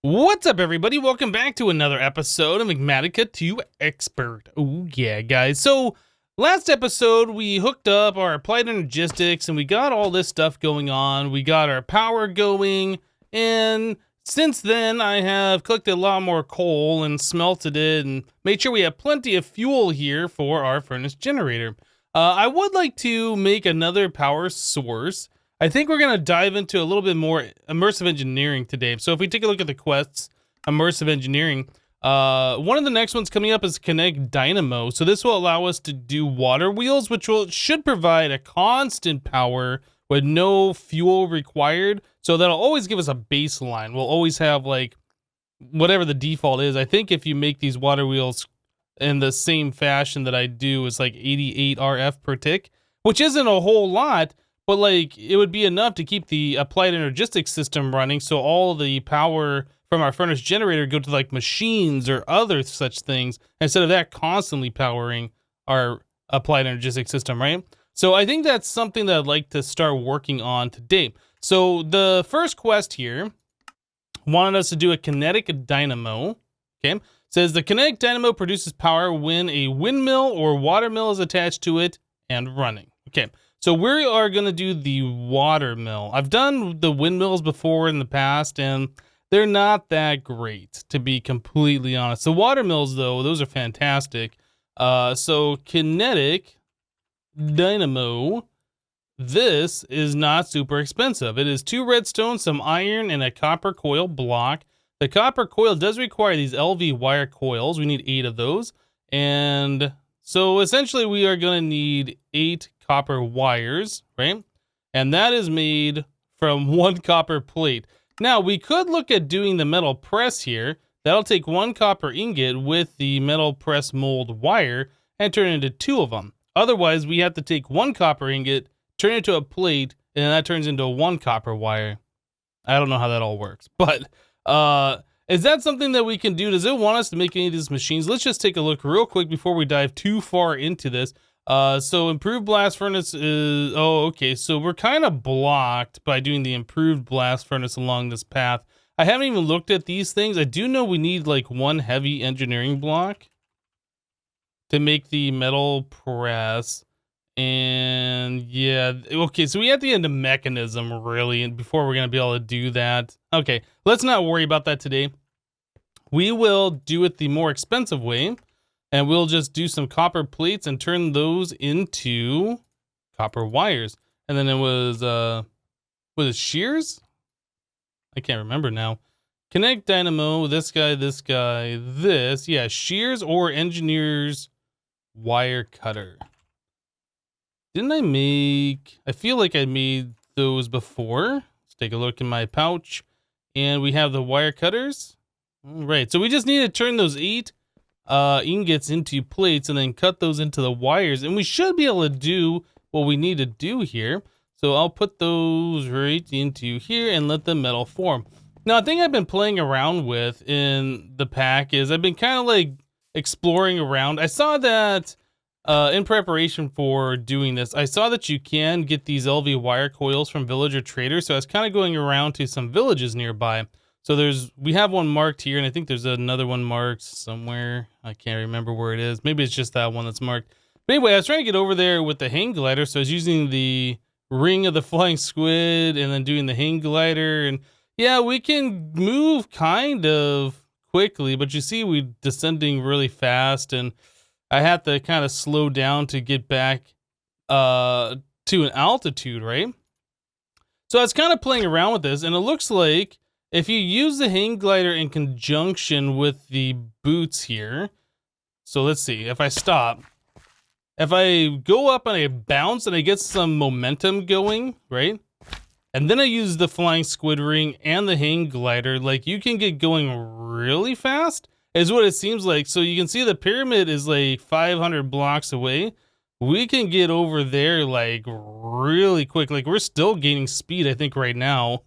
What's up, everybody? Welcome back to another episode of Enigmatica to Expert. Oh, yeah, guys. So, last episode, we hooked up our applied energistics and we got all this stuff going on. We got our power going, and since then, I have collected a lot more coal and smelted it and made sure we have plenty of fuel here for our furnace generator. I would like to make another power source. I think we're going to dive into a little bit more immersive engineering today. So if we take a look at the quests, immersive engineering, one of the next ones coming up is Connect Dynamo. So this will allow us to do water wheels, which should provide a constant power with no fuel required. So that'll always give us a baseline. We'll always have like whatever the default is. I think if you make these water wheels in the same fashion that I do, it's like 88 RF per tick, which isn't a whole lot. But like, it would be enough to keep the applied energistics system running, so all the power from our furnace generator go to like machines or other such things, instead of that constantly powering our applied energistics system, right? So I think that's something that I'd like to start working on today. So the first quest here wanted us to do a kinetic dynamo, okay? Says the kinetic dynamo produces power when a windmill or watermill is attached to it and running, okay? So we are going to do the water mill. I've done the windmills before in the past, and they're not that great, to be completely honest. The water mills, though, those are fantastic. So kinetic dynamo, this is not super expensive. It is 2 redstone, some iron, and a copper coil block. The copper coil does require these LV wire coils. We need 8 of those. And so essentially we are going to need 8 copper wires, right? And that is made from 1 copper plate. Now, we could look at doing the metal press here. That'll take 1 copper ingot with the metal press mold wire and turn it into 2 of them. Otherwise, we have to take 1 copper ingot, turn it into a plate, and that turns into 1 copper wire. I don't know how that all works, but is that something that we can do? Does it want us to make any of these machines? Let's just take a look real quick before we dive too far into this. So improved blast furnace is, oh, okay. So we're kind of blocked by doing the improved blast furnace along this path. I haven't even looked at these things. I do know we need like 1 heavy engineering block to make the metal press. And yeah, okay. So we have to get into mechanism really, and before we're going to be able to do that. Okay. Let's not worry about that today. We will do it the more expensive way. And we'll just do some copper plates and turn those into copper wires. And then it was it shears? I can't remember now. Connect dynamo, this guy, this. Yeah, shears or engineer's wire cutter. Didn't I make... I feel like I made those before. Let's take a look in my pouch. And we have the wire cutters. All right, so we just need to turn those 8 ingots into plates and then cut those into the wires, and we should be able to do what we need to do here. So I'll put those right into here and let the metal form. Now, a thing I've been playing around with in the pack is I've been kind of like exploring around. I saw that in preparation for doing this, I saw that you can get these LV wire coils from villager traders. So I was kind of going around to some villages nearby. So we have one marked here, and I think there's another one marked somewhere. I can't remember where it is. Maybe it's just that one that's marked. But anyway, I was trying to get over there with the hang glider, so I was using the ring of the flying squid and then doing the hang glider. And yeah, we can move kind of quickly, but you see we descending really fast, and I have to kind of slow down to get back to an altitude, right? So I was kind of playing around with this, and it looks like if you use the hang glider in conjunction with the boots here, so let's see, if I stop, if I go up and I bounce and I get some momentum going, right? And then I use the flying squid ring and the hang glider, like you can get going really fast, is what it seems like. So you can see the pyramid is like 500 blocks away. We can get over there like really quick. Like we're still gaining speed, I think, right now.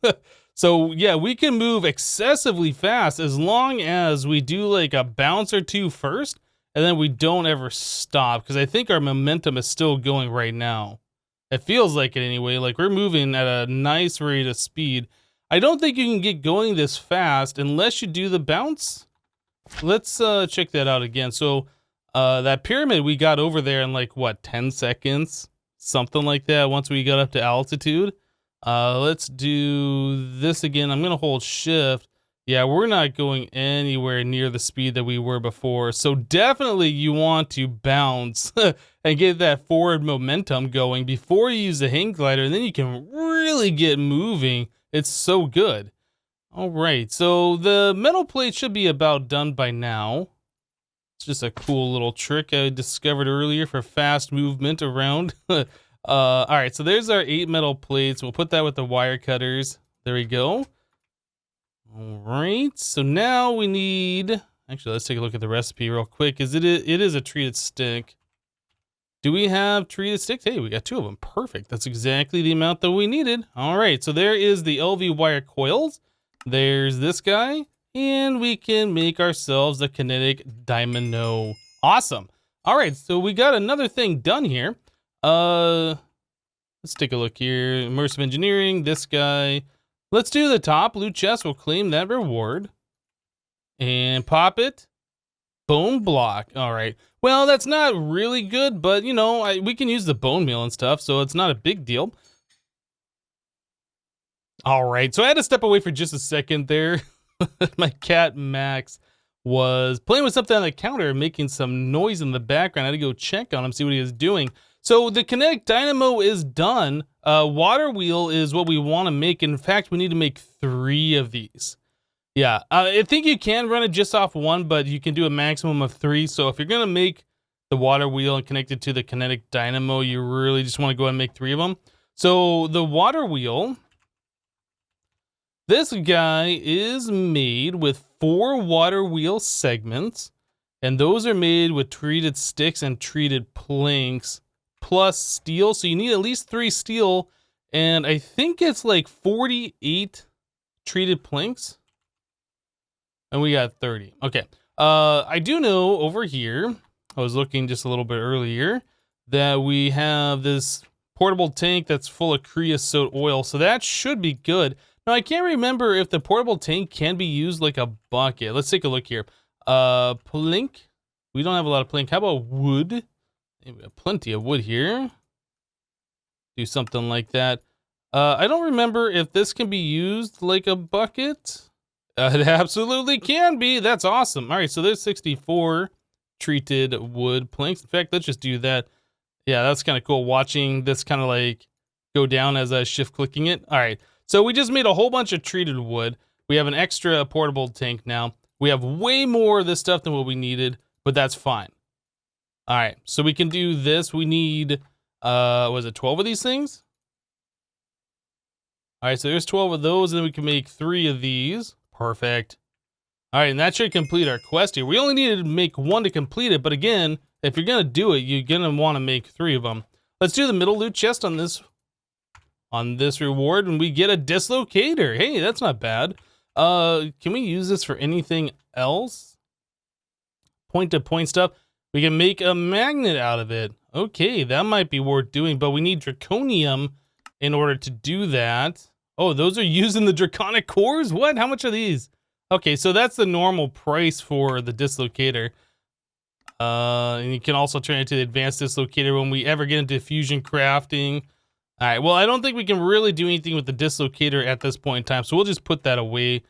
So yeah, we can move excessively fast as long as we do like a bounce or 2 first, and then we don't ever stop, because I think our momentum is still going right now. It feels like it anyway. Like we're moving at a nice rate of speed. I don't think you can get going this fast unless you do the bounce. Let's check that out again. So that pyramid we got over there in like, what, 10 seconds? Something like that once we got up to altitude. Let's do this again. I'm going to hold shift. Yeah, we're not going anywhere near the speed that we were before. So definitely you want to bounce and get that forward momentum going before you use the hang glider, and then you can really get moving. It's so good. All right, so the metal plate should be about done by now. It's just a cool little trick I discovered earlier for fast movement around. All right, so there's our 8 metal plates. We'll put that with the wire cutters. There we go. All right, so now we need, actually, let's take a look at the recipe real quick, because it is a treated stick. Do we have treated sticks? Hey, we got 2 of them. Perfect. That's exactly the amount that we needed. All right, so there is the LV wire coils. There's this guy, and we can make ourselves a kinetic dynamo. Awesome. All right, so we got another thing done here. Let's take a look here. Immersive engineering, this guy. Let's do the top. Blue chest will claim that reward. And pop it. Bone block. All right. Well, that's not really good, but, you know, we can use the bone meal and stuff, so it's not a big deal. All right. So I had to step away for just a second there. My cat, Max, was playing with something on the counter and making some noise in the background. I had to go check on him, see what he was doing. So the kinetic dynamo is done. Water wheel is what we want to make. In fact, we need to make 3 of these. Yeah, I think you can run it just off 1, but you can do a maximum of 3. So if you're going to make the water wheel and connect it to the kinetic dynamo, you really just want to go ahead and make 3 of them. So the water wheel, this guy is made with 4 water wheel segments, and those are made with treated sticks and treated planks, plus steel. So you need at least 3 steel, and I think it's like 48 treated planks, and we got 30. Okay. I do know over here, I was looking just a little bit earlier, that we have this portable tank that's full of creosote oil, so that should be good. Now, I can't remember if the portable tank can be used like a bucket. Let's take a look here. Plank. We don't have a lot of plank. How about wood? We have plenty of wood here. Do something like that. I don't remember if this can be used like a bucket. It absolutely can be. That's awesome. All right, so there's 64 treated wood planks. In fact, let's just do that. Yeah, that's kind of cool watching this kind of like go down as I shift clicking it. All right, so we just made a whole bunch of treated wood. We have an extra portable tank now. We have way more of this stuff than what we needed, but that's fine. All right, so we can do this. We need, was it 12 of these things? All right, so there's 12 of those, and then we can make 3 of these. Perfect. All right, and that should complete our quest here. We only needed to make 1 to complete it, but again, if you're gonna do it, you're gonna want to make 3 of them. Let's do the middle loot chest on this reward, and we get a dislocator. Hey, that's not bad. Can we use this for anything else? Point-to-point stuff. We can make a magnet out of it. Okay, that might be worth doing, but we need draconium in order to do that. Oh, those are used in the draconic cores? What? How much are these? Okay, so that's the normal price for the dislocator. And you can also turn it to the advanced dislocator when we ever get into fusion crafting. All right, well, I don't think we can really do anything with the dislocator at this point in time, so we'll just put that away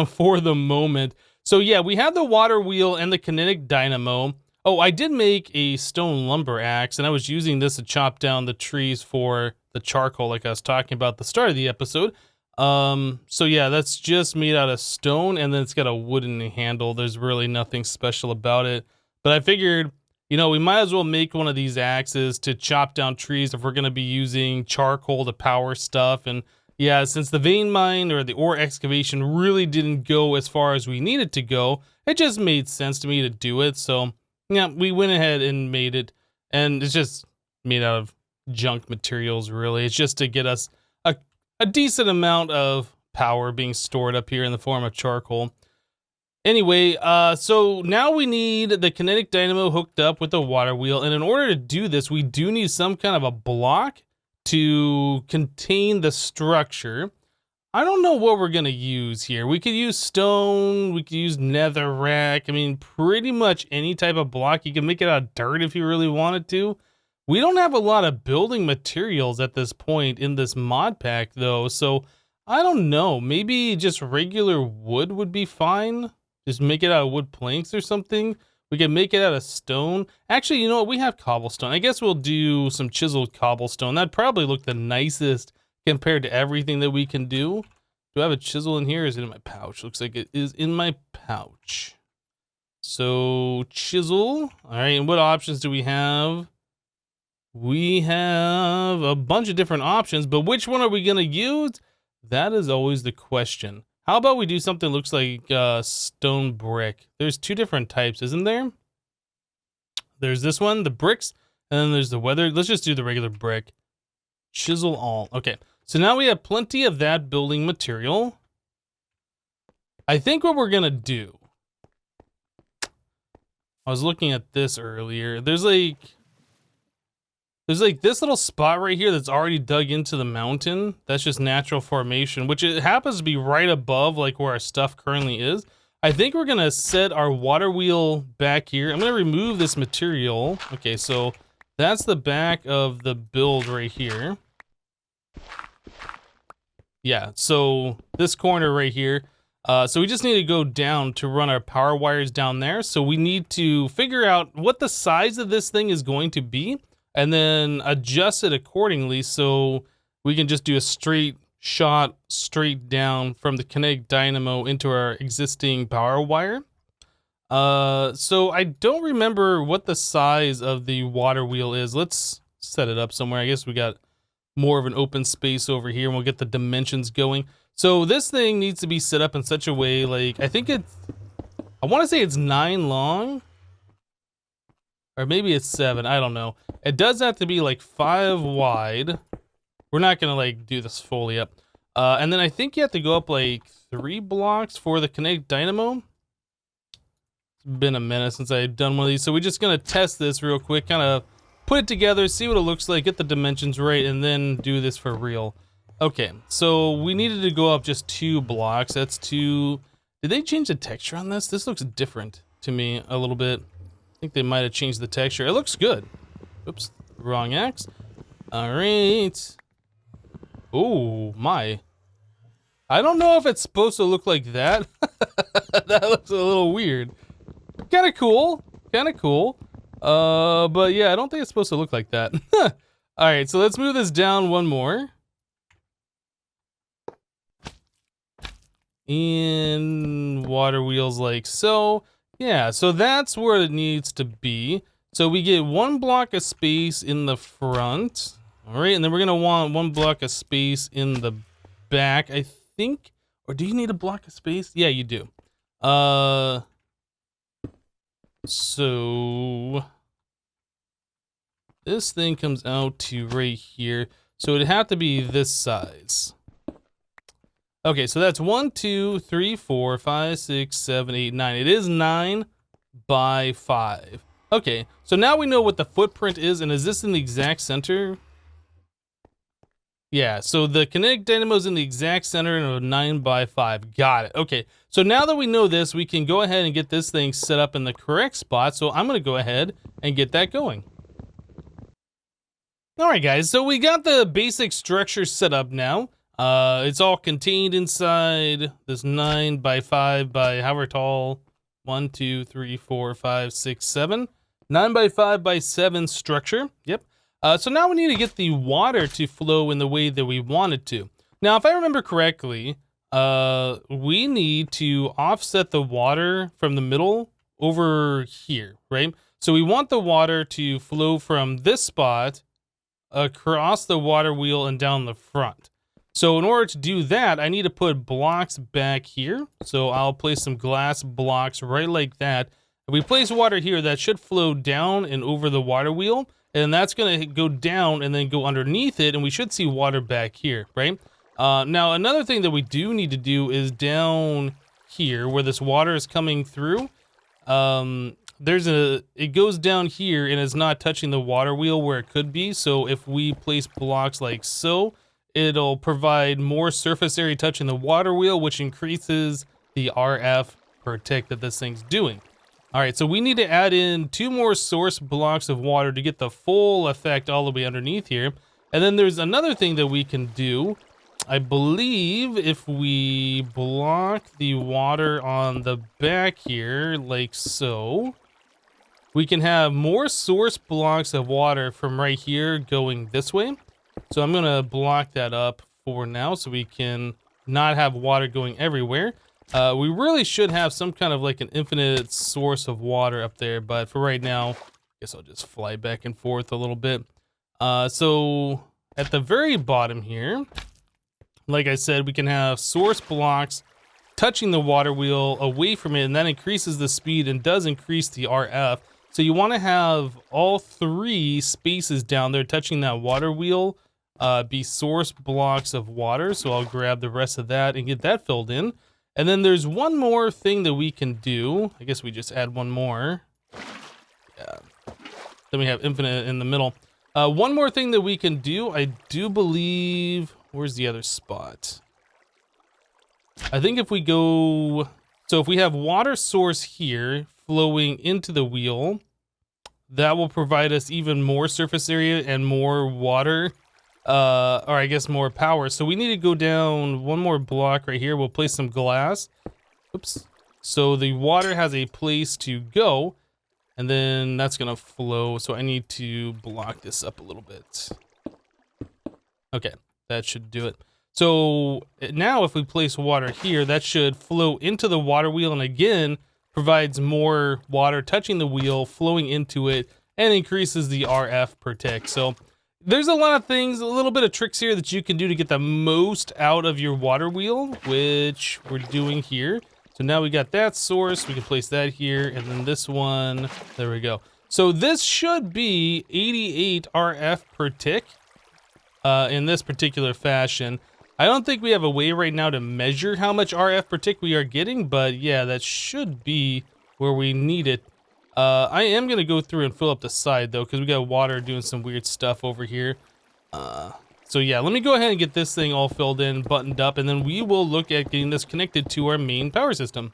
for the moment. So yeah, we have the water wheel and the kinetic dynamo. Oh, I did make a stone lumber axe, and I was using this to chop down the trees for the charcoal like I was talking about at the start of the episode. So yeah, that's just made out of stone, and then it's got a wooden handle. There's really nothing special about it. But I figured, you know, we might as well make one of these axes to chop down trees if we're going to be using charcoal to power stuff. And yeah, since the vein mine or the ore excavation really didn't go as far as we needed to go, it just made sense to me to do it. So yeah, we went ahead and made it, and it's just made out of junk materials, really. It's just to get us a decent amount of power being stored up here in the form of charcoal. Anyway, so now we need the kinetic dynamo hooked up with the water wheel, and in order to do this, we do need some kind of a block to contain the structure. I don't know what we're gonna use here. We could use stone, we could use netherrack. I mean, pretty much any type of block. You can make it out of dirt if you really wanted to. We don't have a lot of building materials at this point in this mod pack though, so I don't know. Maybe just regular wood would be fine. Just make it out of wood planks or something. We can make it out of stone. Actually, you know what? We have cobblestone. I guess we'll do some chiseled cobblestone. That'd probably look the nicest compared to everything that we can do. Do I have a chisel in here? Is it in my pouch? Looks like it is in my pouch. So chisel. All right, and what options do we have? We have a bunch of different options, but which one are we gonna use? That is always the question. How about we do something that looks like stone brick? There's two different types, isn't there? There's this one, the bricks, and then there's the weathered. Let's just do the regular brick. Chisel all. Okay. So now we have plenty of that building material. I think what we're gonna do, I was looking at this earlier. There's like this little spot right here that's already dug into the mountain. That's just natural formation, which it happens to be right above like where our stuff currently is. I think we're gonna set our water wheel back here. I'm gonna remove this material. Okay, so that's the back of the build right here. Yeah, so this corner right here. So we just need to go down to run our power wires down there. So we need to figure out what the size of this thing is going to be and then adjust it accordingly so we can just do a straight shot straight down from the kinetic dynamo into our existing power wire. So I don't remember what the size of the water wheel is. Let's set it up somewhere. I guess we got more of an open space over here and we'll get the dimensions going. So this thing needs to be set up in such a way, like, I want to say it's 9 long, or maybe it's 7, I don't know. It does have to be like 5 wide. We're not gonna like do this fully up. And then I think you have to go up like 3 blocks for the kinetic dynamo. It's been a minute since I've done one of these, so we're just gonna test this real quick, kind of put it together, see what it looks like, get the dimensions right, and then do this for real. Okay, so we needed to go up just 2 blocks. That's 2. Did they change the texture on this? This looks different to me a little bit. I think they might have changed the texture. It looks good. Oops, wrong X. All right. Oh my. I don't know if it's supposed to look like that. That looks a little weird. Kind of cool. Kind of cool. But yeah, I don't think it's supposed to look like that. All right, so let's move this down one more. In water wheels like so. Yeah, so that's where it needs to be. So we get 1 block of space in the front. All right, and then we're gonna want 1 block of space in the back, I think. Or do you need a block of space? Yeah, you do. So this thing comes out to right here. So it'd have to be this size. Okay, so that's 1, 2, 3, 4, 5, 6, 7, 8, 9. It is 9 by 5. Okay, so now we know what the footprint is, and is this in the exact center? Yeah, so the kinetic dynamo is in the exact center of 9 by 5. Got it. Okay, so now that we know this, we can go ahead and get this thing set up in the correct spot. So I'm going to go ahead and get that going. All right, guys, so we got the basic structure set up now. It's all contained inside this 9 by 5 by however tall. 1, 2, 3, 4, 5, 6, 7. 9 by 5 by 7 structure. Yep. So now we need to get the water to flow in the way that we want it to. Now, if I remember correctly, we need to offset the water from the middle over here, right? So we want the water to flow from this spot across the water wheel and down the front. So in order to do that, I need to put blocks back here. So I'll place some glass blocks right like that. If we place water here, that should flow down and over the water wheel. And that's going to go down and then go underneath it. And we should see water back here, right? Now, another thing that we do need to do is down here where this water is coming through. It goes down here and it's not touching the water wheel where it could be. So if we place blocks like so, it'll provide more surface area touching the water wheel, which increases the RF per tick that this thing's doing. All right, so we need to add in 2 more source blocks of water to get the full effect all the way underneath here. And then there's another thing that we can do. I believe if we block the water on the back here, like so, we can have more source blocks of water from right here going this way. So I'm gonna block that up for now so we can not have water going everywhere. We really should have some kind of like an infinite source of water up there, but for right now, I guess I'll just fly back and forth a little bit. So at the very bottom here, like I said, we can have source blocks touching the water wheel away from it, and that increases the speed and does increase the RF. So you want to have all 3 spaces down there touching that water wheel be source blocks of water. So I'll grab the rest of that and get that filled in. And then there's one more thing that we can do. I guess we just add one more. Yeah. Then we have infinite in the middle. One more thing that we can do, I do believe, where's the other spot? I think if we go, so if we have water source here flowing into the wheel, that will provide us even more surface area and more water, or I guess more power. So we need to go down one more block right here. We'll place some glass. Oops. So the water has a place to go, and then that's gonna flow. So I need to block this up a little bit. Okay, that should do it. So now if we place water here, that should flow into the water wheel, and again, provides more water touching the wheel, flowing into it, and increases the RF per tick. So there's a lot of things, a little bit of tricks here that you can do to get the most out of your water wheel, which we're doing here. So now we got that source, we can place that here, and then this one, there we go. So this should be 88 RF per tick in this particular fashion. I don't think we have a way right now to measure how much RF per tick we are getting, but yeah, that should be where we need it. I am gonna go through and fill up the side though, because we got water doing some weird stuff over here. So yeah, let me go ahead and get this thing all filled in, buttoned up, and then we will look at getting this connected to our main power system.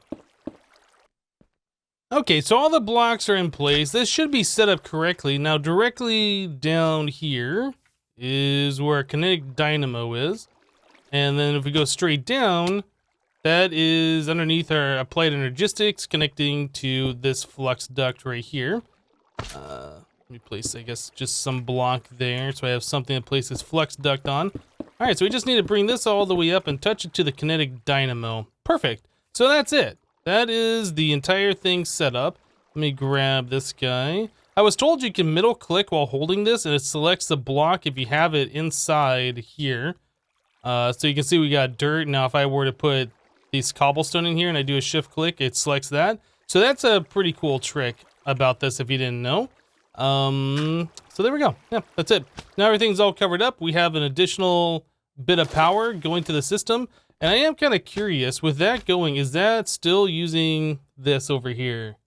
Okay, so all the blocks are in place. This should be set up correctly. Now directly down here is where our kinetic dynamo is. And then if we go straight down, that is underneath our applied energistics connecting to this flux duct right here. Let me place, I guess, just some block there so I have something to place this flux duct on. All right, so we just need to bring this all the way up and touch it to the kinetic dynamo. Perfect. So that's it. That is the entire thing set up. Let me grab this guy. I was told you can middle click while holding this and it selects the block if you have it inside here. So you can see we got dirt. Now if I were to put these cobblestone in here and I do a shift click, it selects that. So that's a pretty cool trick about this if you didn't know. So there we go. Yeah, that's it. Now everything's all covered up. We have an additional bit of power going to the system. And I am kind of curious, with that going, is that still using this over here?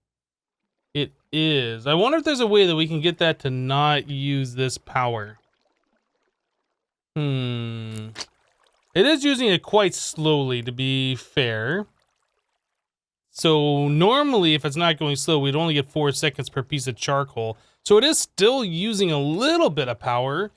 It is. I wonder if there's a way that we can get that to not use this power. It is using it quite slowly, to be fair. So normally, if it's not going slow, we'd only get 4 seconds per piece of charcoal. So it is still using a little bit of power.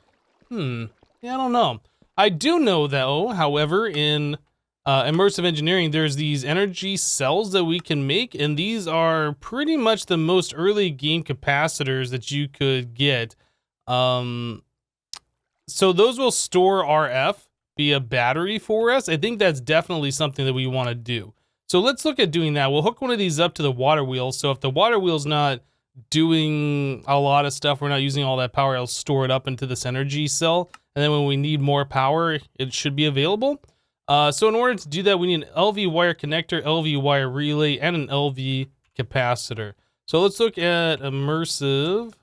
Yeah, I don't know. I do know, though, however, in immersive engineering, there's these energy cells that we can make, and these are pretty much the most early game capacitors that you could get. So those will store RF via battery for us. I think that's definitely something that we want to do. So let's look at doing that. We'll hook one of these up to the water wheel. So if the water wheel's not doing a lot of stuff, we're not using all that power, I'll store it up into this energy cell. And then when we need more power, it should be available. So in order to do that, we need an LV wire connector, LV wire relay, and an LV capacitor. So let's look at immersive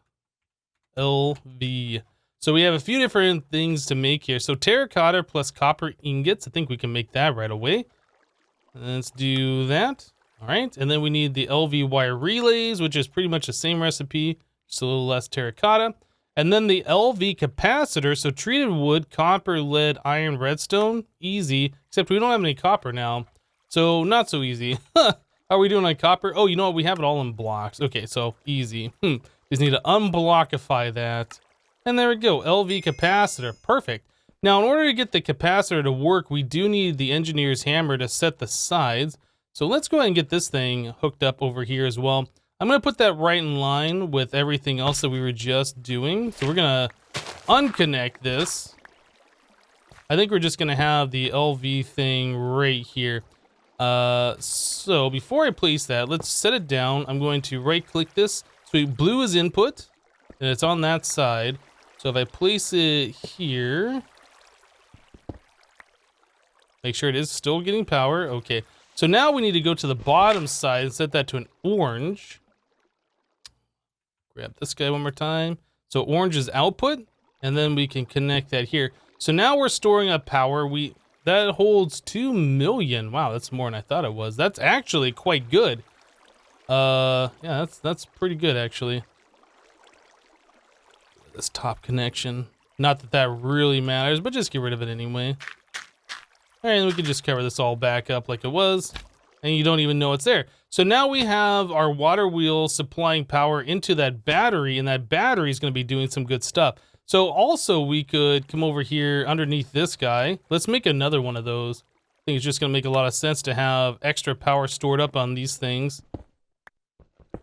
LV. So we have a few different things to make here. So terracotta plus copper ingots. I think we can make that right away. Let's do that. All right. And then we need the LV wire relays, which is pretty much the same recipe, just a little less terracotta. And then the LV capacitor, so treated wood, copper, lead, iron, redstone, easy, except we don't have any copper now, so not so easy. How are we doing on copper? Oh, you know what, we have it all in blocks. Okay, so easy. Just need to unblockify that. And there we go, LV capacitor, perfect. Now, in order to get the capacitor to work, we do need the engineer's hammer to set the sides. So let's go ahead and get this thing hooked up over here as well. I'm gonna put that right in line with everything else that we were just doing. So we're gonna unconnect this. I think we're just gonna have the LV thing right here. So before I place that, let's set it down. I'm going to right click this. So blue is input and it's on that side. So if I place it here, make sure it is still getting power. Okay. So now we need to go to the bottom side and set that to an orange. Grab this guy one more time. So orange is output, and then we can connect that here. So now we're storing up power. That holds 2 million. Wow, that's more than I thought it was. That's actually quite good. Yeah, that's pretty good actually. This top connection. Not that that really matters, but just get rid of it anyway. All right, and we can just cover this all back up like it was, and you don't even know it's there. So now we have our water wheel supplying power into that battery, and that battery is going to be doing some good stuff. So also we could come over here underneath this guy. Let's make another one of those. I think it's just going to make a lot of sense to have extra power stored up on these things.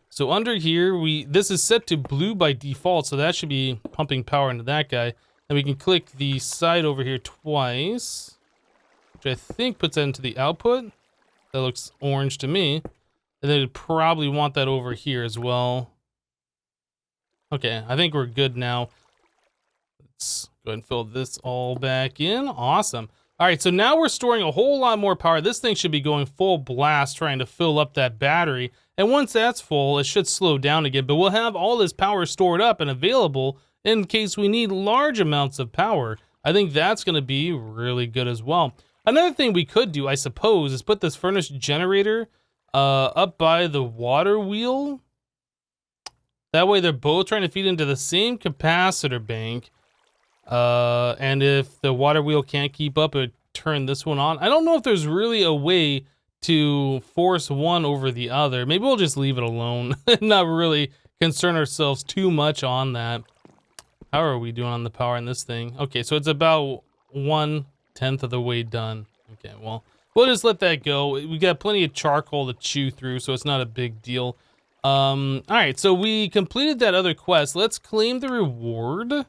So under here, this is set to blue by default, so that should be pumping power into that guy. And we can click the side over here twice, which I think puts that into the output. That looks orange to me. And then you'd probably want that over here as well. Okay, I think we're good now. Let's go ahead and fill this all back in. Awesome. All right, so now we're storing a whole lot more power. This thing should be going full blast trying to fill up that battery. And once that's full, it should slow down again. But we'll have all this power stored up and available in case we need large amounts of power. I think that's going to be really good as well. Another thing we could do, I suppose, is put this furnace generator up by the water wheel. That way they're both trying to feed into the same capacitor bank. And if the water wheel can't keep up, it turn this one on. I don't know if there's really a way to force one over the other. Maybe we'll just leave it alone and not really concern ourselves too much on that. How are we doing on the power in this thing? Okay, so it's about 1/10 of the way done. Okay, well, we'll just let that go. We got plenty of charcoal to chew through, so it's not a big deal. All right, so we completed that other quest. Let's claim the reward.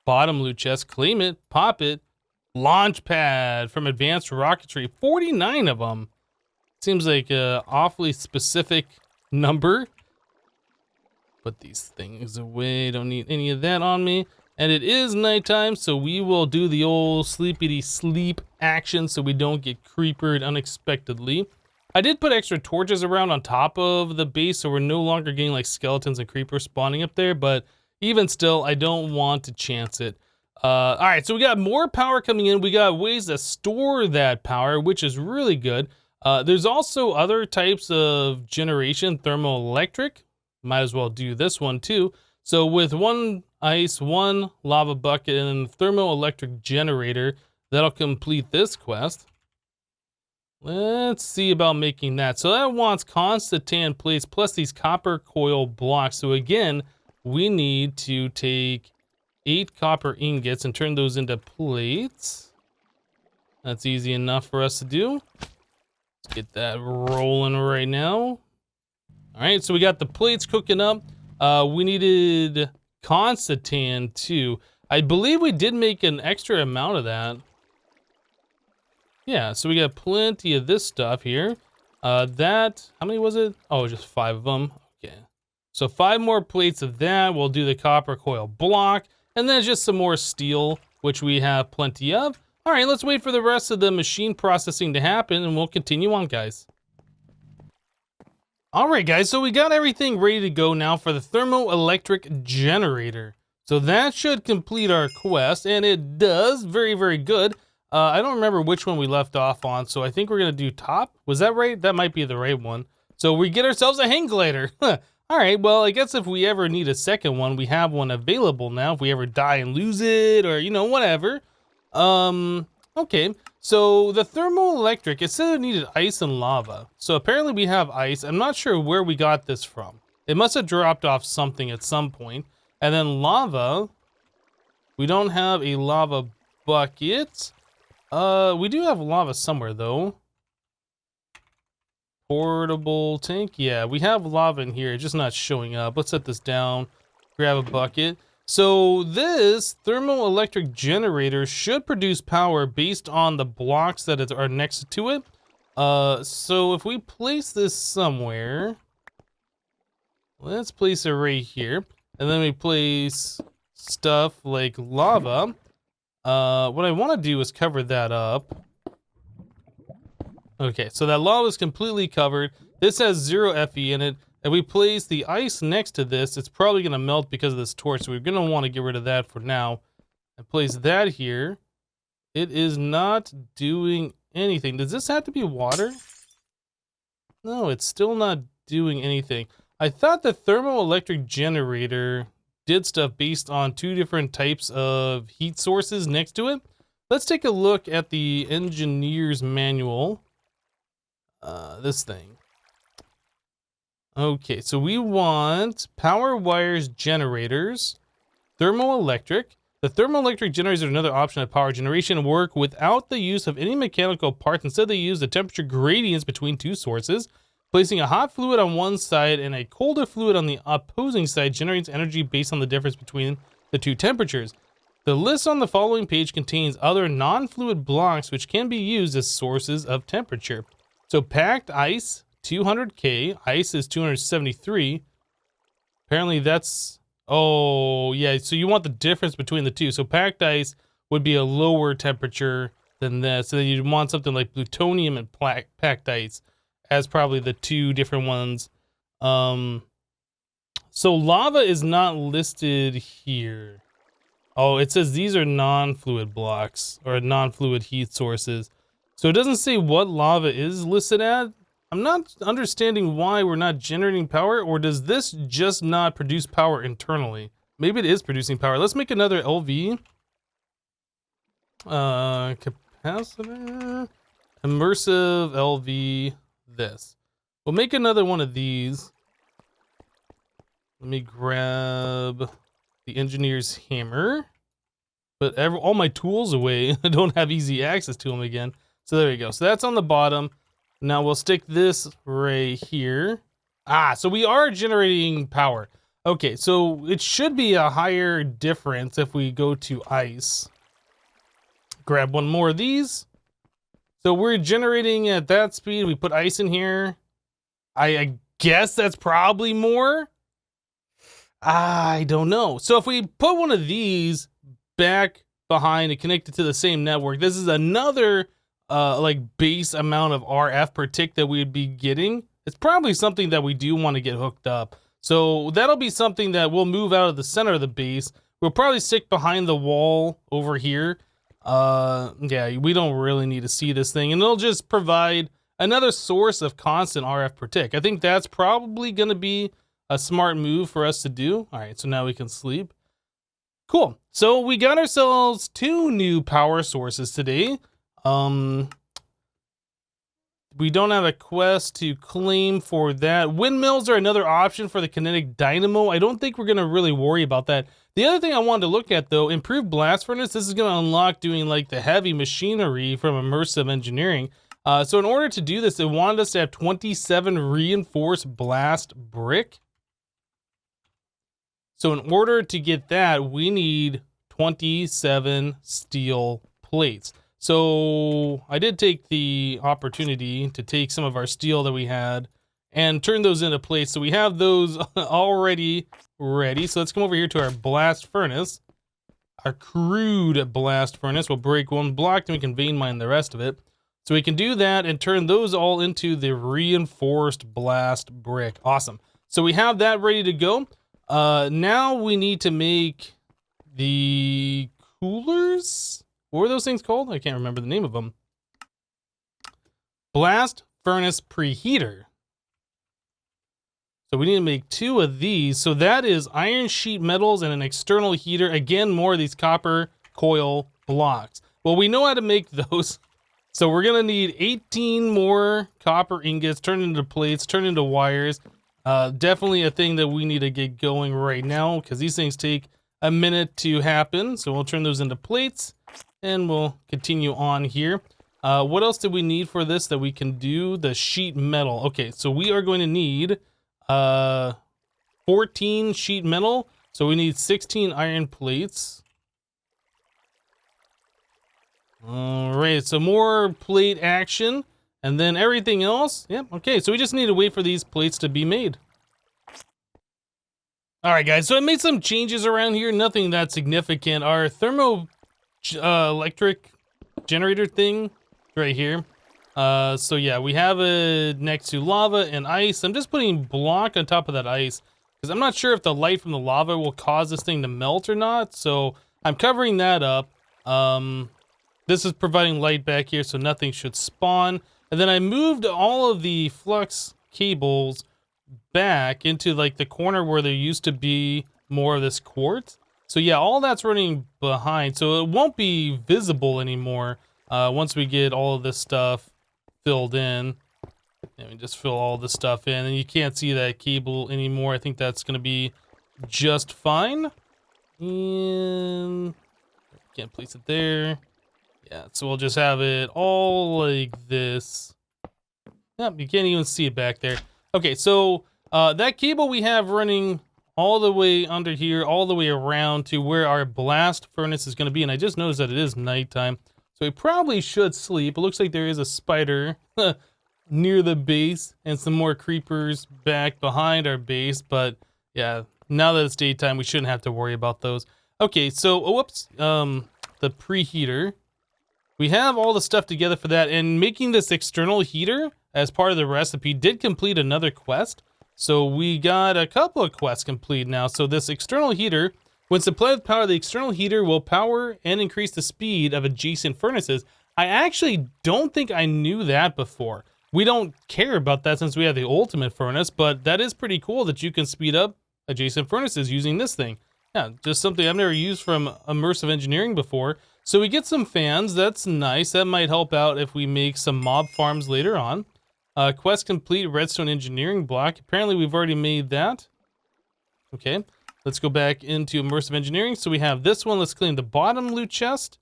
Bottom loot chest, claim it, pop it. Launch pad from advanced rocketry, 49 of them. Seems like a awfully specific number. Put these things away, don't need any of that on me. And it is nighttime, so we will do the old sleepity sleep action so we don't get creepered unexpectedly. I did put extra torches around on top of the base, so we're no longer getting like skeletons and creepers spawning up there, but even still, I don't want to chance it. All right, so we got more power coming in. We got ways to store that power, which is really good. There's also other types of generation, thermoelectric. Might as well do this one too. So with 1 ice, 1 lava bucket, and a thermoelectric generator, that'll complete this quest. Let's see about making that. So that wants constant tan plates plus these copper coil blocks. So again, we need to take 8 copper ingots and turn those into plates. That's easy enough for us to do. Let's get that rolling right now. All right, so we got the plates cooking up. We needed constantan too. I believe we did make an extra amount of that. Yeah, so we got plenty of this stuff here. How many was it? Oh, just 5 of them. Okay. So 5 more plates of that. We'll do the copper coil block. And then just some more steel, which we have plenty of. All right, let's wait for the rest of the machine processing to happen and we'll continue on, guys. All right, guys, so we got everything ready to go now for the thermoelectric generator. So that should complete our quest, and it does. Very, very good. I don't remember which one we left off on, so I think we're going to do top. Was that right? That might be the right one. So we get ourselves a hang glider. All All right, well, I guess if we ever need a second one, we have one available now. If we ever die and lose it, or, you know, whatever. Okay. So the thermoelectric, it said it needed ice and lava. So apparently we have ice. I'm not sure where we got this from. It must have dropped off something at some point. And then lava, we don't have a lava bucket. We do have lava somewhere though. Portable tank, yeah, we have lava in here, it's just not showing up. Let's set this down, grab a bucket. So this thermoelectric generator should produce power based on the blocks that are next to it. So if we place this somewhere, let's place it right here, and then we place stuff like lava. What I want to do is cover that up. Okay, so that lava is completely covered. This has 0 Fe in it. If we place the ice next to this, it's probably going to melt because of this torch. So we're going to want to get rid of that for now. And place that here. It is not doing anything. Does this have to be water? No, it's still not doing anything. I thought the thermoelectric generator did stuff based on 2 different types of heat sources next to it. Let's take a look at the engineer's manual. This thing. Okay, so we want power wires generators, thermoelectric. The thermoelectric generators are another option of power generation, work without the use of any mechanical parts. Instead, they use the temperature gradients between 2 sources. Placing a hot fluid on one side and a colder fluid on the opposing side generates energy based on the difference between the 2 temperatures. The list on the following page contains other non-fluid blocks which can be used as sources of temperature. So packed ice, 200K. Ice is 273. Apparently that's... Oh, yeah. So you want the difference between the 2. So packed ice would be a lower temperature than this. So then you'd want something like plutonium and packed ice as probably the 2 different ones. So lava is not listed here. Oh, it says these are non-fluid blocks or non-fluid heat sources. So it doesn't say what lava is listed at. I'm not understanding why we're not generating power, or does this just not produce power internally? Maybe it is producing power. Let's make another LV. Capacitor. Immersive LV this. We'll make another one of these. Let me grab the engineer's hammer. But all my tools away. I don't have easy access to them again. So there you go. So that's on the bottom. Now we'll stick this right here. So we are generating power. Okay, so it should be a higher difference if we go to ice. Grab one more of these. So we're generating at that speed. We put ice in here. I guess that's probably more. I don't know. So if we put one of these back behind and connect it to the same network, this is another like base amount of RF per tick that we'd be getting. It's probably something that we do want to get hooked up. So that'll be something that we'll move out of the center of the base. We'll probably stick behind the wall over here. Yeah, we don't really need to see this thing, and it'll just provide another source of constant RF per tick. I think that's probably going to be a smart move for us to do. All right, so now we can sleep. Cool. So we got ourselves 2 new power sources today. We don't have a quest to claim for that. Windmills are another option for the kinetic dynamo. I don't think we're going to really worry about that. The other thing I wanted to look at, though, improved blast furnace. This is going to unlock doing like the heavy machinery from immersive engineering. So in order to do this, it wanted us to have 27 reinforced blast brick. So in order to get that, we need 27 steel plates. So I did take the opportunity to take some of our steel that we had and turn those into plates. So we have those already ready. So let's come over here to our blast furnace. Our crude blast furnace. We'll break 1 block, then we can vein mine the rest of it. So we can do that and turn those all into the reinforced blast brick. Awesome. So we have that ready to go. Now we need to make the coolers. What were those things called? I can't remember the name of them. Blast furnace preheater. So we need to make 2 of these. So that is iron sheet metals and an external heater. Again, more of these copper coil blocks. Well, we know how to make those. So we're going to need 18 more copper ingots turned into plates, turned into wires. Definitely a thing that we need to get going right now because these things take a minute to happen. So we'll turn those into plates and we'll continue on here. What else do we need for this that we can do? The sheet metal. Okay, so we are going to need 14 sheet metal. So we need 16 iron plates. All right, so more plate action and then everything else. Yep, okay, so we just need to wait for these plates to be made. All right, guys, so I made some changes around here, nothing that significant. Our thermoelectric generator thing right here. So yeah, we have it next to lava and ice. I'm just putting block on top of that ice because I'm not sure if the light from the lava will cause this thing to melt or not. So I'm covering that up. This is providing light back here, so nothing should spawn. And then I moved all of the flux cables back into like the corner where there used to be more of this quartz. So yeah, all that's running behind, so it won't be visible anymore once we get all of this stuff filled in. And we just fill all this stuff in, and you can't see that cable anymore. I think that's going to be just fine. And can't place it there. Yeah, so we'll just have it all like this. Yep, you can't even see it back there. Okay, so that cable we have running all the way under here, all the way around to where our blast furnace is going to be. And I just noticed that it is nighttime, so we probably should sleep. It looks like there is a spider near the base and some more creepers back behind our base. But yeah, now that it's daytime, we shouldn't have to worry about those. Okay, so, whoops, the preheater. We have all the stuff together for that, and making this external heater as part of the recipe did complete another quest. So we got a couple of quests complete now. So this external heater, when supplied with power, the external heater will power and increase the speed of adjacent furnaces. I actually don't think I knew that before. We don't care about that since we have the ultimate furnace, but that is pretty cool that you can speed up adjacent furnaces using this thing. Yeah, just something I've never used from immersive engineering before. So we get some fans, that's nice. That might help out if we make some mob farms later on. Quest complete, redstone engineering block. Apparently we've already made that. Okay, let's go back into immersive engineering. So we have this one, let's claim the bottom loot chest.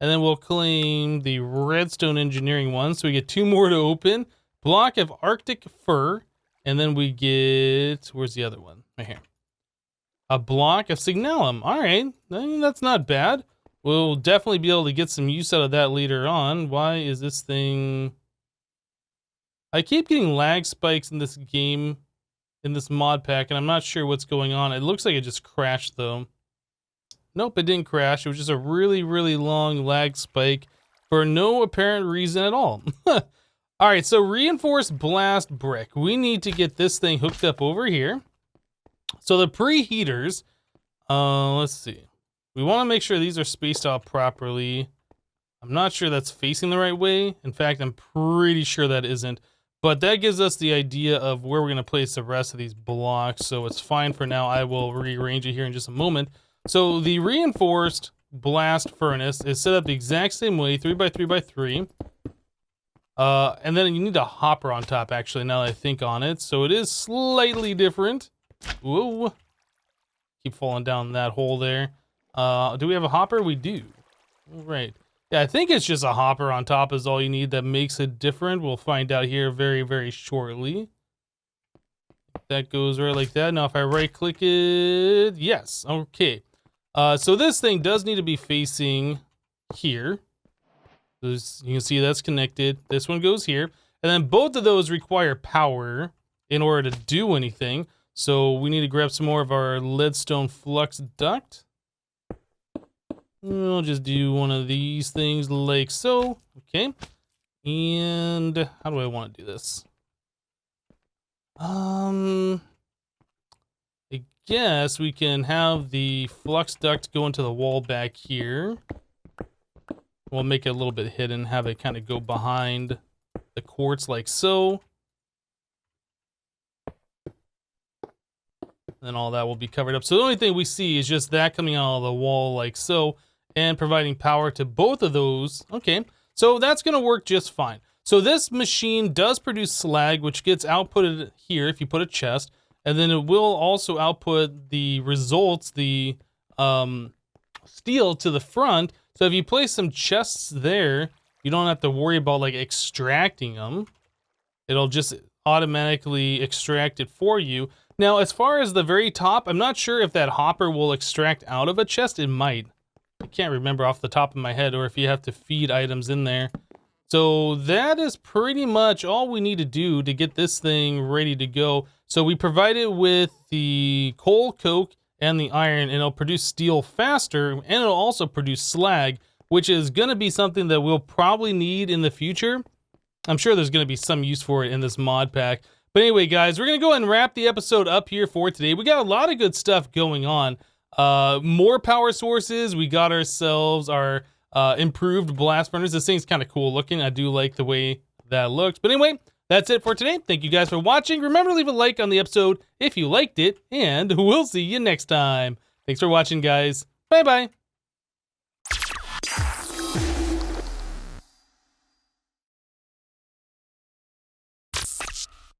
And then we'll claim the redstone engineering one. So we get 2 more to open. Block of Arctic fur. And then we get, where's the other one? Right here. A block of signalum. All right, I mean, that's not bad. We'll definitely be able to get some use out of that later on. Why is this thing... I keep getting lag spikes in this game, in this mod pack, and I'm not sure what's going on. It looks like it just crashed, though. Nope, it didn't crash. It was just a really, really long lag spike for no apparent reason at all. All right, so reinforced blast brick. We need to get this thing hooked up over here. So the preheaters, let's see. We want to make sure these are spaced out properly. I'm not sure that's facing the right way. In fact, I'm pretty sure that isn't. But that gives us the idea of where we're going to place the rest of these blocks. So it's fine for now. I will rearrange it here in just a moment. So the reinforced blast furnace is set up the exact same way, 3x3x3. And then you need a hopper on top, actually, now that I think on it. So it is slightly different. Whoa. Keep falling down that hole there. Do we have a hopper? We do. All right. Yeah, I think it's just a hopper on top is all you need that makes it different. We'll find out here very, very shortly. That goes right like that. Now, if I right-click it, yes, okay. So this thing does need to be facing here. You can see that's connected. This one goes here. And then both of those require power in order to do anything. So we need to grab some more of our leadstone flux duct. We'll just do one of these things like so. Okay. And how do I want to do this? I guess we can have the flux duct go into the wall back here. We'll make it a little bit hidden, have it kind of go behind the quartz like so. then all that will be covered up. So the only thing we see is just that coming out of the wall like so, and providing power to both of those. Okay, so that's gonna work just fine. So this machine does produce slag, which gets outputted here if you put a chest, and then it will also output the results, the steel to the front. So if you place some chests there, you don't have to worry about like extracting them. It'll just automatically extract it for you. Now, as far as the very top, I'm not sure if that hopper will extract out of a chest. It might. I can't remember off the top of my head, or if you have to feed items in there. So that is pretty much all we need to do to get this thing ready to go. So we provide it with the coal, coke, and the iron, and it'll produce steel faster, and it'll also produce slag, which is going to be something that we'll probably need in the future. I'm sure there's going to be some use for it in this mod pack. But anyway, guys, we're going to go ahead and wrap the episode up here for today. We got a lot of good stuff going on. More power sources. We got ourselves our improved blast furnace. This thing's kind of cool looking. I do like the way that looks. But anyway, that's it for today. Thank you guys for watching. Remember to leave a like on the episode if you liked it, and we'll see you next time. Thanks for watching, guys. Bye-bye.